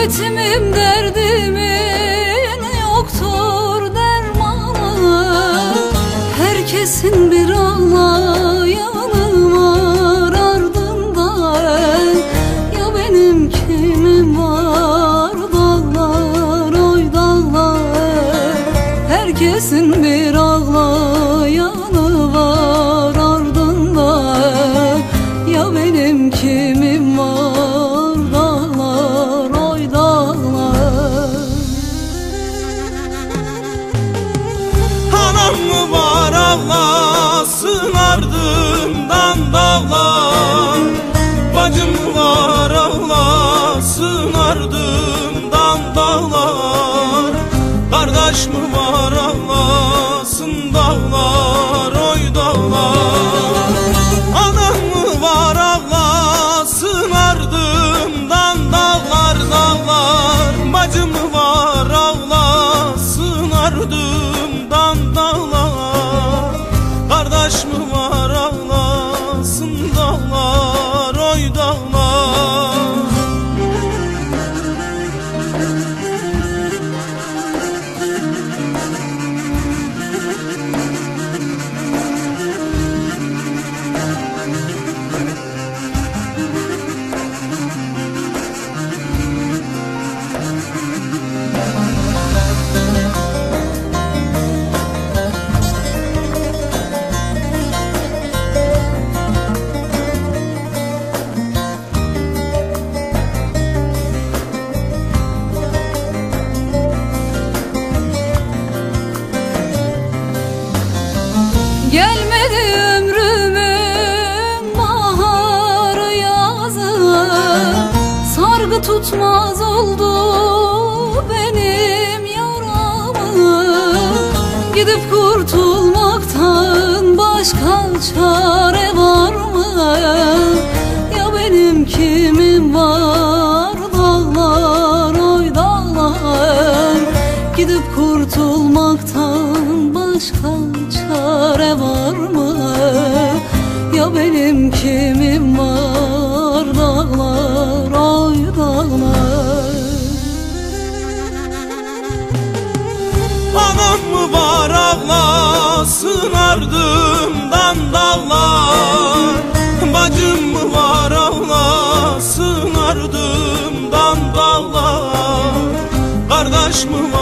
yetimim derdimin yoktur dermanı. Herkesin bir ağlayanı var ardında. Ya benim kimim var dağlar oy dağlar. Herkesin bir ağlayanı var ardında. Ya benim kimim var dağlar oy dağlar. Anam mı var ağlasın ardından dağlar. Bacım var ağlasın ardından dağlar. Kardeş mi var ağlasın dağlar oy dağlar. Anam mı var ağlasın ardından dağlar dağlar. Bacım var ağlasın ardından dağlar. Kardeş mi var ağlasın dağlar oy dağlar. Gelmedi ömrümün baharı yazı. Sargı tutmaz oldu benim yaramı. Gidip kurtulmaktan başka çare var mı? Ya benim kimim var dağlar oy dağlar. Gidip kurtulmaktan başka çare var mı? Ya benim kimim var dağlar oy dağlar. Anam mı var ağlasın ardından dağlar. Bacım mı var ağlasın ardından dağlar. Kardeş mi var